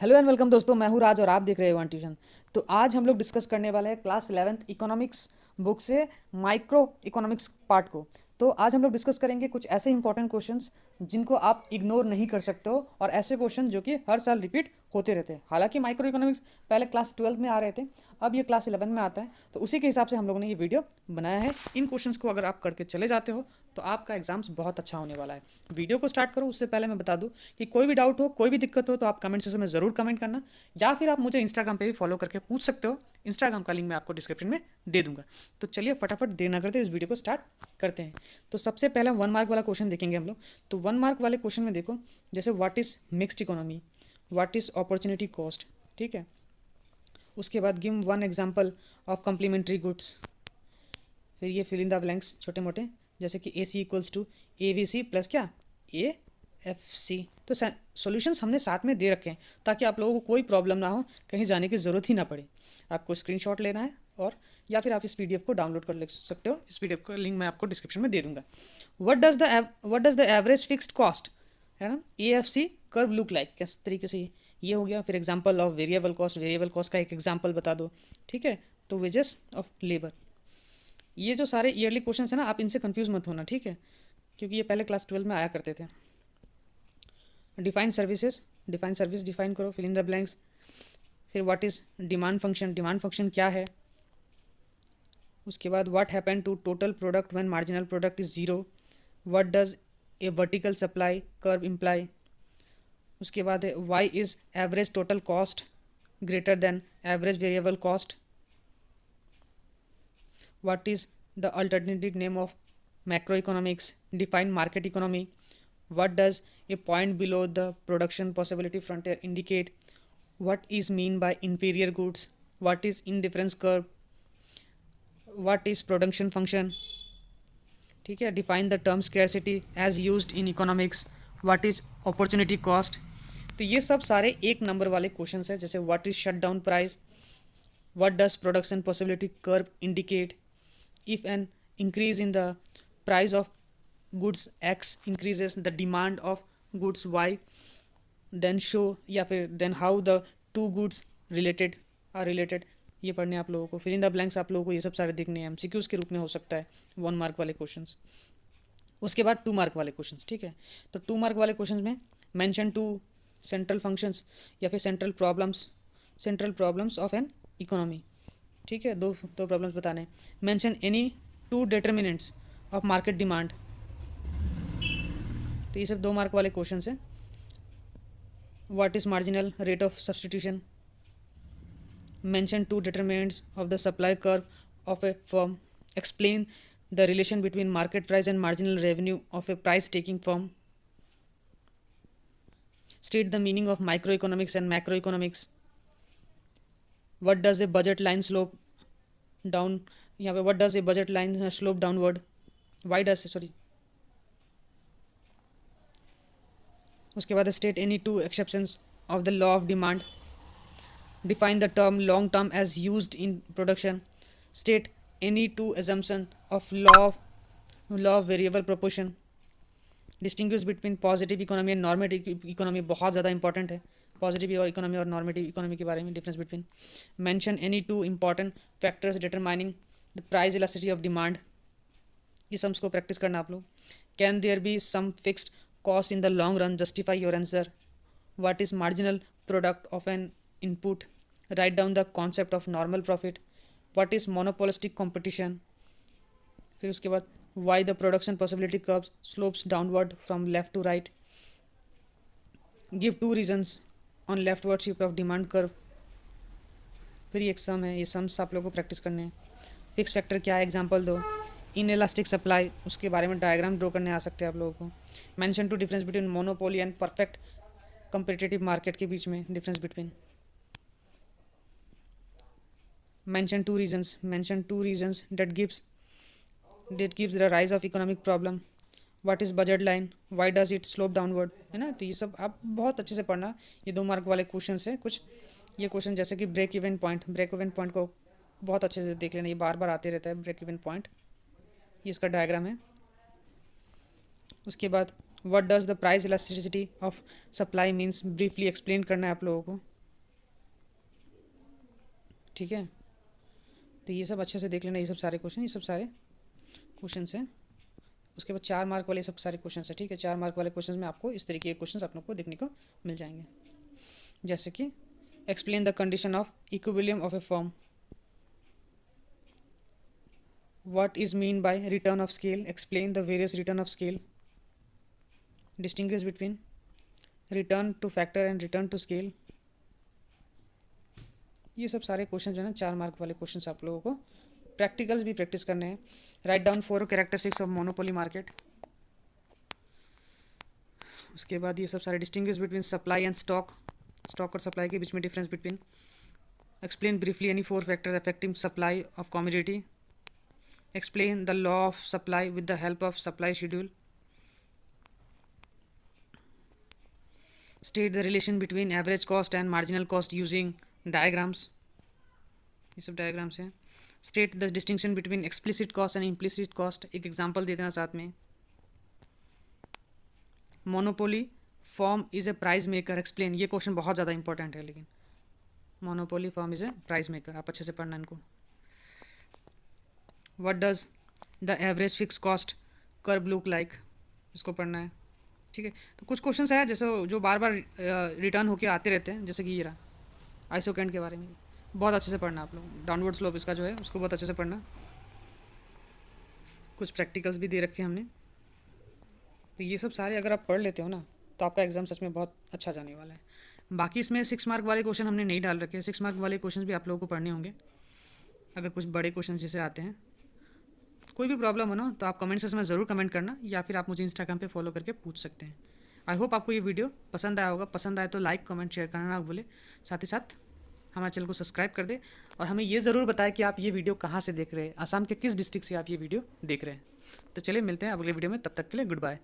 Hello and welcome दोस्तों, मैं हूँ राज और आप देख रहे हो वन ट्यूशन। तो आज हम लोग डिस्कस करने वाले हैं क्लास 11th इकोनॉमिक्स बुक से माइक्रो इकोनॉमिक्स पार्ट को। तो आज हम लोग डिस्कस करेंगे कुछ ऐसे इंपॉर्टेंट क्वेश्चंस जिनको आप इग्नोर नहीं कर सकते हो, और ऐसे क्वेश्चन जो कि हर साल रिपीट होते रहते हैं। हालांकि माइक्रो इकोनॉमिक्स पहले क्लास 12 में आ रहे थे, अब ये क्लास 11 में आता है, तो उसी के हिसाब से हम लोगों ने ये वीडियो बनाया है। इन क्वेश्चंस को अगर आप करके चले जाते हो तो आपका एग्जाम्स बहुत अच्छा होने वाला है। वीडियो को स्टार्ट करो उससे पहले मैं बता दूं कि कोई भी डाउट हो, कोई भी दिक्कत हो तो आप कमेंट सेक्शन में ज़रूर कमेंट करना, या फिर आप मुझे इंस्टाग्राम पे भी फॉलो करके पूछ सकते हो। इंस्टाग्राम का लिंक मैं आपको डिस्क्रिप्शन में दे दूंगा। तो चलिए फटाफट देर ना करते इस वीडियो को स्टार्ट करते हैं। तो सबसे पहला 1 मार्क वाला क्वेश्चन देखेंगे हम लोग। तो 1 मार्क वाले क्वेश्चन में देखो, जैसे what is mixed economy, what is opportunity cost, ठीक है। उसके बाद give one example of complementary goods. फिर ये फिल इन द ब्लैंक्स छोटे मोटे, जैसे कि A C equals to A V C plus क्या ए एफ सी। तो सॉल्यूशंस हमने साथ में दे रखे हैं ताकि आप लोगों को कोई प्रॉब्लम ना हो, कहीं जाने की ज़रूरत ही ना पड़े। आपको स्क्रीनशॉट लेना है और या फिर आप इस पीडीएफ को डाउनलोड कर ले सकते हो। इस पीडीएफ का लिंक मैं आपको डिस्क्रिप्शन में दे दूंगा। What does the average fixed cost, है ना, A F C curve look like, किस तरीके से ये हो गया। फिर एग्जाम्पल ऑफ वेरिएबल कॉस्ट का एक एग्जाम्पल बता दो, ठीक है। तो वेजेस ऑफ लेबर। ये जो सारे ईयरली क्वेश्चन है ना, आप इनसे कंफ्यूज मत होना, ठीक है, क्योंकि ये पहले क्लास 12 में आया करते थे। Define services, define service define करो, फिल इन द ब्लैंक्स। फिर what is demand function, demand function क्या है। उसके बाद what happen to total product when marginal product is zero, what does a vertical supply curve imply. उसके बाद है why is average total cost greater than average variable cost. What is the alternative name of macroeconomics? Define market economy. What does a point below the production possibility frontier indicate? What is mean by inferior goods? What is indifference curve? What is production function? ठीक है। Define the term scarcity as used in economics. What is opportunity cost? तो ये सब सारे एक number वाले question है। जैसे what is shutdown price? What does production possibility curve indicate? If an increase in the price of goods X increases the demand of goods Y, then show या फिर then how the two goods related are related। ये पढ़ने आप लोगों को। फिर इन the blanks आप लोगों को ये सब सारे देखने हैं, एमसीक्यूज के रूप में हो सकता है 1 मार्क वाले क्वेश्चंस। उसके बाद 2 मार्क वाले क्वेश्चंस, ठीक है। तो 2 मार्क वाले क्वेश्चंस में मेंशन टू सेंट्रल फंक्शंस या फिर central problems of an economy, ठीक है। दो प्रॉब्लम्स बताने। Mention any 2 determinants of market demand. तो ये सब 2 मार्क वाले क्वेश्चन हैं। What is marginal rate of substitution. Mention 2 determinants of the supply curve of a firm. Explain the relation between market price and marginal revenue of A price taking firm. State the meaning of micro economics and macro economics. What does a budget line slope down, यहाँ पे what does a budget line slope downward, why does sorry। उसके बाद state any 2 exceptions of the law of demand। define the term long term as used in production। state any 2 assumption of law of variable proportion। distinguish between positive economy and normative economy, बहुत ज़्यादा important है positive और economy और normative economy के बारे में difference between. Mention any 2 important factors determining the price elasticity of demand. ये sums को प्रैक्टिस करना आप लोग। Can there be some fixed cost in the long run, justify your answer. What is marginal product of an input, write down the concept of normal profit. What is monopolistic competition. फिर उसके बाद why the production possibility curves slopes downward from left to right. Give 2 reasons on leftward shift of demand curve. फिर ये एक सम है, ये sums आप लोगों को प्रैक्टिस करने हैं। फिक्स फैक्टर क्या है, एग्जांपल दो। इन इलास्टिक सप्लाई, उसके बारे में डायग्राम ड्रॉ करने आ सकते हैं आप लोगों को। Mention two difference between monopoly and perfect competitive market के बीच में difference between. Mention 2 reasons that gives the rise of economic problem। What is budget line, why does it slope downward, है ना। तो ये सब आप बहुत अच्छे से पढ़ना। ये 2 मार्क वाले क्वेश्चन है कुछ। ये क्वेश्चन जैसे कि ब्रेक इवन पॉइंट को बहुत अच्छे से देख लेना, ये बार बार आते रहता है ब्रेक इवन पॉइंट। ये इसका डायग्राम है। उसके बाद what does the price elasticity of supply means, briefly explain करना है आप लोगों को। ठीक है, तो ये सब अच्छे से देख लेना, ये सब सारे क्वेश्चन हैं। उसके बाद 4 मार्क वाले सब सारे क्वेश्चन हैं, ठीक है। 4 मार्क वाले क्वेश्चन में आपको इस तरीके के क्वेश्चन अपने को देखने को मिल जाएंगे, जैसे कि explain the condition of equilibrium of a firm, what is mean by return of scale, explain the various return of scale, distinguish between return to factor and return to scale. ये सब सारे क्वेश्चन जो है ना 4 mark वाले question आप लोगों को प्रैक्टिकल्स भी प्रैक्टिस करने हैं। Write down 4 characteristics of monopoly market. उसके बाद ये सब सारे distinguish between supply and stock और सप्लाई के बीच में difference between, explain briefly any 4 factor affecting supply of commodity, explain the law of supply with the help of supply schedule, state the relation between average cost and marginal cost using diagrams, ये सब diagrams हैं। State the distinction between explicit cost and implicit cost, एक example दे देना साथ में। Monopoly form is a price maker, explain, ये question बहुत ज़्यादा इंपॉर्टेंट है, लेकिन monopoly form is a price maker, आप अच्छे से पढ़ना इनको। What does the average fix cost curve look like, इसको पढ़ना है, ठीक है। तो कुछ क्वेश्चन है जैसे जो बार बार रिटर्न होके आते रहते हैं, जैसे कि ये रहा आइसोकेंट के बारे में, बहुत अच्छे से पढ़ना आप लोग। डाउनवर्ड स्लोप इसका जो है उसको बहुत अच्छे से पढ़ना। कुछ प्रैक्टिकल्स भी दे रखे हैं हमने, तो ये सब सारे अगर आप पढ़ लेते हो ना तो आपका एग्जाम सच में बहुत अच्छा जाने वाला है। बाकी इसमें 6 मार्क वाले क्वेश्चन हमने नहीं डाल रखे हैं, 6 मार्क वाले क्वेश्चन भी आप लोगों को पढ़ने होंगे। अगर कुछ बड़े क्वेश्चन जैसे आते हैं, कोई भी प्रॉब्लम हो ना तो आप कमेंट सेक्शन में ज़रूर कमेंट करना, या फिर आप मुझे इंस्टाग्राम पे फॉलो करके पूछ सकते हैं। आई होप आपको ये वीडियो पसंद आया होगा। पसंद आए तो लाइक कमेंट शेयर करना ना भूले, साथ ही साथ हमारे चैनल को सब्सक्राइब कर दे, और हमें ये ज़रूर बताएं कि आप ये वीडियो कहाँ से देख रहे हैं, असम के किस डिस्ट्रिक्ट से आप ये वीडियो देख रहे हैं। तो चलिए मिलते हैं अगले वीडियो में, तब तक के लिए गुड बाय।